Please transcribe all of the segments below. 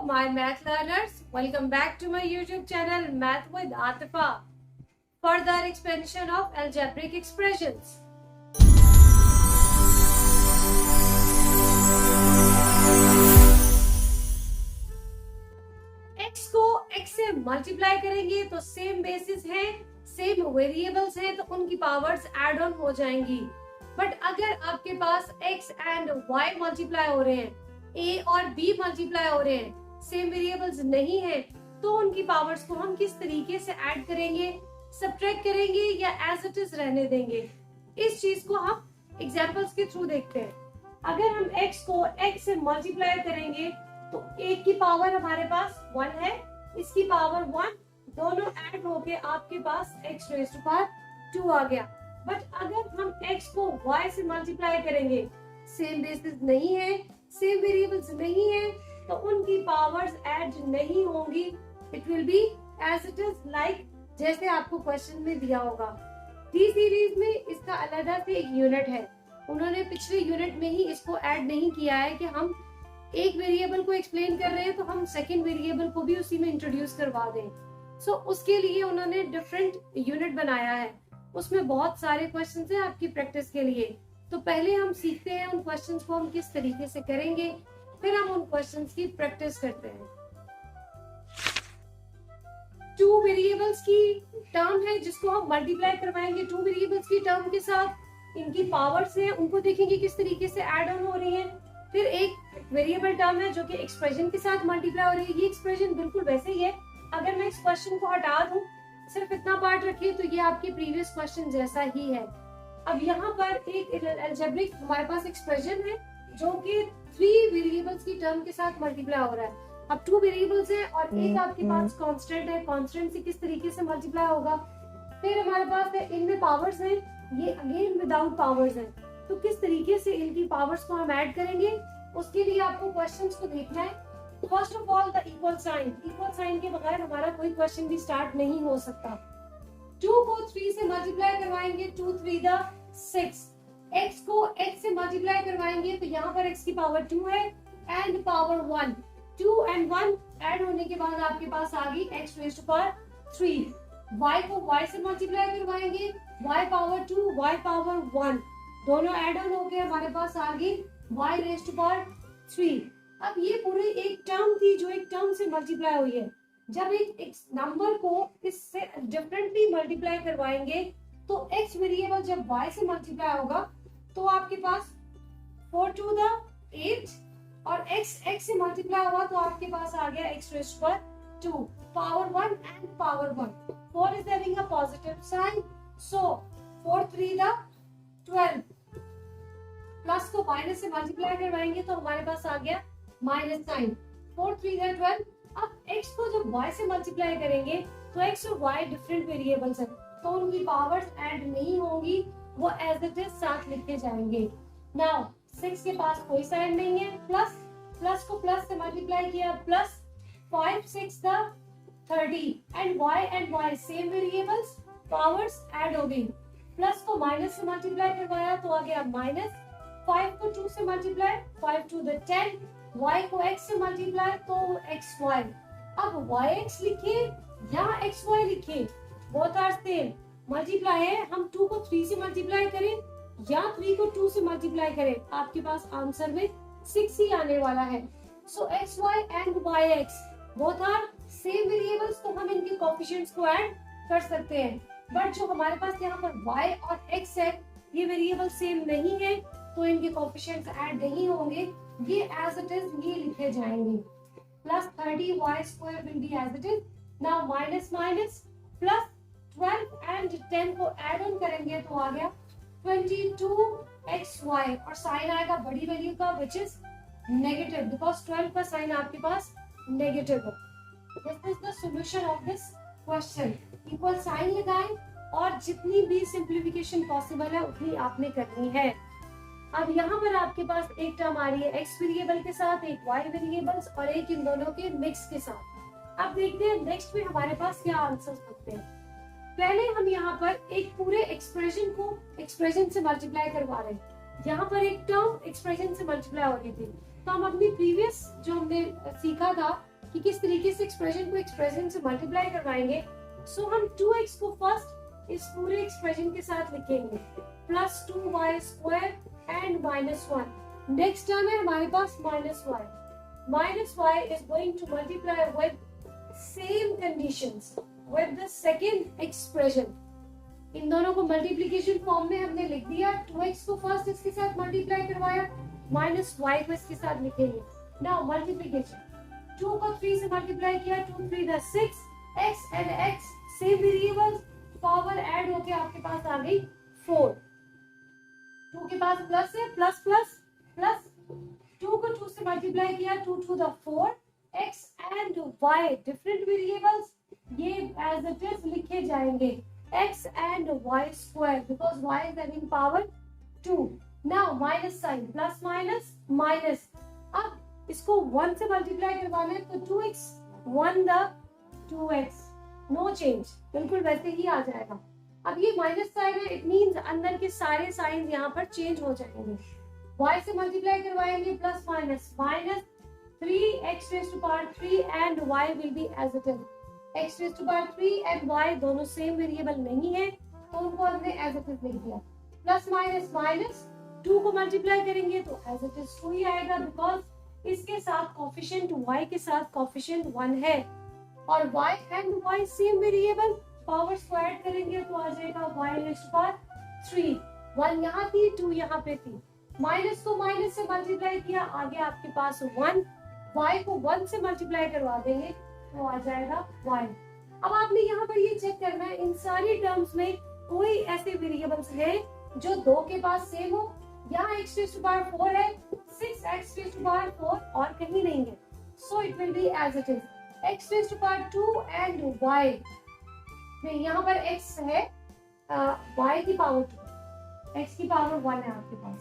my math learners, welcome back to my YouTube channel Math with Atifa. Further expansion of algebraic expressions. x को x से multiply करेंगे तो same basis है, same variables हैं, तो उनकी पावर्स ऐड ऑन हो जाएंगी. बट अगर आपके पास x एंड y मल्टीप्लाई हो रहे हैं, a और b मल्टीप्लाई हो रहे हैं, सेम वेरिएबल्स नहीं है, तो उनकी पावर्स को हम किस तरीके से ऐड करेंगे, सब्ट्रैक्ट करेंगे या एज इट इज रहने देंगे, इस चीज को हम एग्जांपल्स के थ्रू देखते हैं. अगर हम x को x से मल्टीप्लाई करेंगे तो एक की पावर हमारे पास 1 है, इसकी पावर 1, दोनों ऐड होके आपके पास x रेज़ टू पावर 2 आ गया. बट अगर हम x को y से मल्टीप्लाई करेंगे, सेम बेसिस नहीं है, सेम वेरिएबल्स नहीं है, तो उनकी पावर्स ऐड नहीं होंगी. It will be as it is like जैसे आपको क्वेश्चन में दिया होगा. टी सीरीज में इसका अलग से एक यूनिट है, उन्होंने पिछले यूनिट में ही इसको ऐड नहीं किया है कि हम एक वेरिएबल को एक्सप्लेन कर रहे हैं तो हम सेकंड वेरिएबल को भी उसी में इंट्रोड्यूस करवा दें. सो उसके लिए उन्होंने डिफरेंट यूनिट बनाया है, उसमें बहुत सारे क्वेश्चंस हैं आपकी प्रैक्टिस के लिए. तो पहले हम सीखते हैं उन क्वेश्चंस को हम किस तरीके से करेंगे, फिर हम उन क्वेश्चंस की प्रैक्टिस करते हैं. टू वेरिएबल्स की टर्म है जिसको हम मल्टीप्लाई करवाएंगे टू वेरिएबल्स की टर्म के साथ. इनकी पावर्स हैं, उनको देखेंगे किस तरीके से ऐड ऑन हो रही है. फिर एक वेरिएबल टर्म है जो कि एक्सप्रेशन के साथ मल्टीप्लाई हो रही है. ये एक्सप्रेशन बिल्कुल वैसे ही है. अगर मैं इस क्वेश्चन को हटा दूं, सिर्फ इतना पार्ट रखिए, तो ये आपके प्रीवियस क्वेश्चन जैसा ही है. अब यहाँ पर एक अलजेब्रिक हमारे पास एक्सप्रेशन है जो कि 3 वेरिएबल्स की टर्म के साथ मल्टीप्लाई हो रहा है. अब 2 वेरिएबल्स हैं और एक आपके पास कांस्टेंट है, कांस्टेंट से किस तरीके से मल्टीप्लाई होगा. फिर हमारे पास है इनमें पावर्स हैं, ये अगेन विदाउट पावर्स है, तो किस तरीके से इनकी पावर्स को हम ऐड करेंगे, उसके लिए आपको क्वेश्चंस को देखना है. First of all the equal sign के बगैर हमारा कोई क्वेश्चन भी स्टार्ट नहीं हो सकता. 2 को 3 से मल्टीप्लाई करवाएंगे, 2 3 द 6. x को x से मल्टीप्लाई करवाएंगे तो यहाँ पर x की पावर 2 है एंड पावर 1. 2 एंड 1 ऐड होने के बाद आपके पास आ गई x raise to power 3. y को y से मल्टीप्लाई करवाएंगे, y पावर 2 y पावर 1, दोनों ऐड ऑन होके हमारे पास आ गई y रेज़ टू पावर 3. अब ये पूरी एक टर्म थी जो एक टर्म से मल्टीप्लाई हुई है. जब एक नंबर को इससे डिफरेंटली मल्टीप्लाई करवाएंगे तो x वेरिएबल जब y से मल्टीप्लाई होगा तो आपके पास 4 टू द 8 और x से मल्टीप्लाई हुआ तो आपके पास आ गया x raise to power 2, power 1 and power 1. 4 is having a positive sign, so 4 3 the 12. Plus को माइनस से मल्टीप्लाई करवाएंगे तो हमारे पास आ गया माइनस साइन. 4 3 द 12. अब x को जब y से मल्टीप्लाई करेंगे तो x और y डिफरेंट वेरिएबल्स हैं, तो उनकी पावर्स ऐड नहीं होंगी, वो एज इट इज साथ लिखे जाएंगे. नाउ 6 के पास कोई साइन नहीं है, प्लस को प्लस से मल्टीप्लाई किया, plus 5 6 the 30 and y same variables, powers add हो गई. प्लस को माइनस से मल्टीप्लाई करवाया तो आ गया माइनस. 5 को 2 से मल्टीप्लाई, 5 2 द 10. y को x से मल्टीप्लाई तो xy. अब yx लिखे या xy लिखे, बोथ आर सेम. मल्टीप्लाई है, हम 2 को 3 से मल्टीप्लाई करें या 3 को 2 से मल्टीप्लाई करें, आपके पास आंसर में 6 ही आने वाला है. So xy and yx both are same variables, तो हम इनके कोएफिशिएंट्स को ऐड कर सकते हैं. बट जो हमारे पास यहाँ पर y और x है, ये वेरिएबल सेम नहीं है, तो इनके कोएफिशिएंट्स ऐड नहीं होंगे, ये एज इट इज ये लिखे जाएंगे. Plus 30 y square will be as it is. Now minus minus plus 12 and 10 को ऐड ऑन करेंगे तो आ गया 22xy और साइन आएगा बड़ी वैल्यू का विच इज नेगेटिव, बिकॉज 12 का साइन आपके पास नेगेटिव है. This is the solution of this question. Equal sign लगाएं और जितनी भी सिंप्लीफिकेशन पॉसिबल है उतनी आपने करनी है. अब यहाँ पर आपके पास एक टर्म आ रही है x वेरिएबल के साथ, एक y वेरिएबल्स और एक इन दोनों के मिक्स के साथ. अब देखते हैं नेक्स्ट में हमारे पास क्या आंसर्स बनते हैं. पहले हम यहाँ पर एक पूरे एक्सप्रेशन को एक्सप्रेशन से मल्टीप्लाई करवा रहे हैं. यहाँ पर एक टर्म एक्सप्रेशन से मल्टीप्लाई हो रही थी, तो हम अपनी प्रीवियस जो हमने सीखा था कि किस तरीके से एक्सप्रेशन को एक्सप्रेशन से मल्टीप्लाई करवाएंगे। सो हम 2x को फर्स्ट इस पूरे एक्सप्रेशन के साथ लिखेंगे plus 2y square and -1। Next term है हमारे पास -y। -y is going to multiply with same conditions with the second expression। इन दोनों को मल्टीप्लिकेशन फॉर्म में हमने लिख दिया। 2x को फर्स्ट इसके साथ मल्टीप्लाई करवाया, -y को इसके साथ लिखेंगे। नाउ मल्टीप्लिकेशन 2 को 3 से मल्टीप्लाई किया, 2 3 the 6, x and x same variables, power add होके आपके पास आ गई 4। 2 के पास प्लस है, प्लस प्लस प्लस 2 को 2 से मल्टीप्लाई किया, 2 2 the 4, x and y different variables, ये एज इट इज लिखे जाएंगे x and y square because y is having power 2। now minus sign, plus minus minus, अब इसको 1 से मल्टीप्लाई करवाना है तो 2x 1 the 2x, no change, बिल्कुल वैसे ही आ जाएगा। अब ये माइनस साइन है, इट मींस अंदर के सारे साइन यहाँ पर चेंज हो जाएंगे। y से मल्टीप्लाई करवाएंगे plus minus minus 3x raised to power 3 and y will be as it is। x raised to power 3 and y दोनों सेम वेरिएबल नहीं है तो उनको हमने as it is लिख दिया। प्लस माइनस माइनस 2 को मल्टीप्लाई करेंगे तो as it is 2 ही आएगा बिकॉज इसके साथ कोफिशिएंट y के साथ कोफिशिएंट 1 है और y and y same variable, power square करेंगे तो आ जाएगा y raised to power 3। 1 यहाँ थी, 2 यहाँ पे थी, माइनस को माइनस से मल्टीप्लाई किया, आगे आपके पास 1, y को 1 से मल्टीप्लाई करवा देंगे तो आ जाएगा y। अब आपने यहाँ पर ये चेक करना है इन सारी टर्म्स में कोई ऐसे वेरिएबल्स है जो 2 के पास सेम हो। यहाँ x raised to power 4 है, 6x raised to power 4 और कहीं नहीं है, so it will be as it is x raised to power 2 and y में यहाँ पर x है y की पावर 2, x की पावर 1 है आपके पास,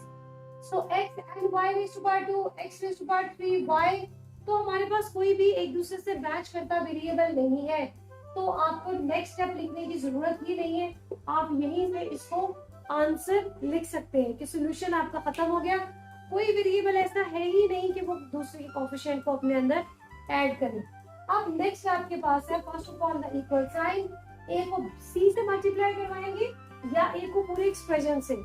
so x and y raised to power 2, x raised to power 3 y। तो हमारे पास कोई भी एक दूसरे से मैच करता वेरिएबल नहीं है तो आपको नेक्स्ट स्टेप लिखने की जरूरत ही नहीं है, आप यहीं से इसको आंसर लिख सकते हैं कि सॉल्यूशन आपका खत्म हो गया। कोई वेरिएबल ऐसा है ही नहीं कि वो दूसरे कोएफिशिएंट को अपने अंदर ऐड करे। अब नेक्स्ट आपके पास है first of all the equal sign, a को c से मल्टीप्लाई करवाएंगे या a को पूरे एक्सप्रेशन से।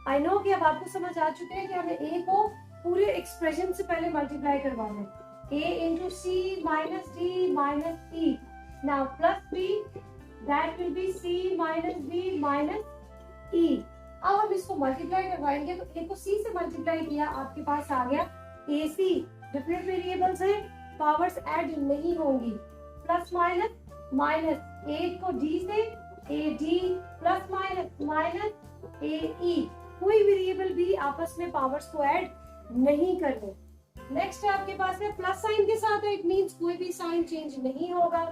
आई नो कि अब आपको समझ आ चुके हैं कि हमें a को पूरे एक्सप्रेशन से पहले मल्टीप्लाई करवाना है, a into c minus d minus e, now plus b that will be c minus d minus e। अब हम इसको मल्टीप्लाई करवाएंगे तो a को c से मल्टीप्लाई किया, आपके पास आ गया ac, डिफरेंट वेरिएबल्स हैं, पावर्स ऐड नहीं होंगी, प्लस माइनस माइनस a को d से ad plus minus minus ae, कोई वेरिएबल भी आपस में पावर्स को ऐड नहीं करने। नेक्स्ट आपके पास है प्लस साइन के साथ है, इट मींस कोई भी साइन चेंज नहीं होगा,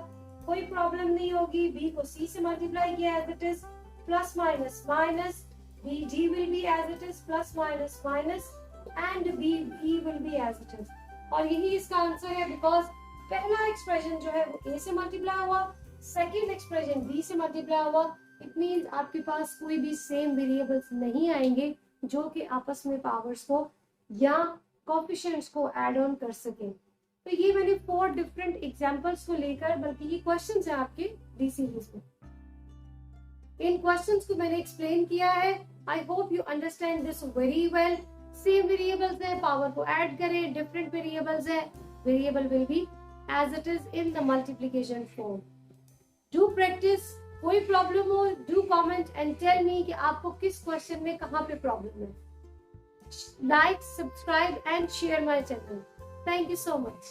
कोई प्रॉब्लम नहीं होगी। b को c से मल्टीप्लाई किया as it is, plus minus minus, bd will be as it is, plus minus minus and be will be as it is. और यही इसका आंसर है बिकॉज पहला एक्सप्रेशन जो है वो a से मल्टीप्लाई हुआ, सेकेंड एक्सप्रेशन b से मल्टीप्लाई हुआ, इट मींस आपके पास कोई भी सेम वेरिएबल्स नहीं आएंगे जो कि आपस में पावर्स को या कोएफिशिएंट्स को ऐड ऑन कर सके। तो ये मैंने 4 डिफरेंट एग्जांपल्स को लेकर, बल्कि ये क्वेश्चंस हैं आपके डी सीरीज में, इन क्वेश्चंस को मैंने एक्सप्लेन किया है। I hope you understand this very well. Same variables है, पावर को ऐड करें, डिफरेंट वेरिएबल्स है, variable will be as it is in the multiplication form. Do practice, कोई प्रॉब्लम हो do comment and tell me कि आपको किस question में कहाँ पे प्रॉब्लम है। Like, subscribe and share my channel. Thank you so much.